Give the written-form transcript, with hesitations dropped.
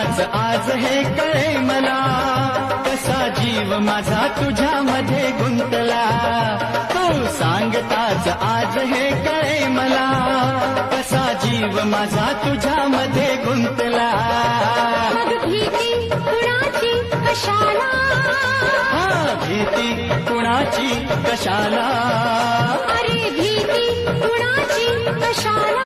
सांगताच आज हे कळे मला, कसा जीव माझा तुझ्यामध्ये गुंतला. तू सांगताच आज हे कळे मला, कसा जीव माझा तुझ्यामध्ये गुंतला. भीती कुणाची कशाला, हा भीती कुणाची कशाला, अरे भीती कुणाची कशाला.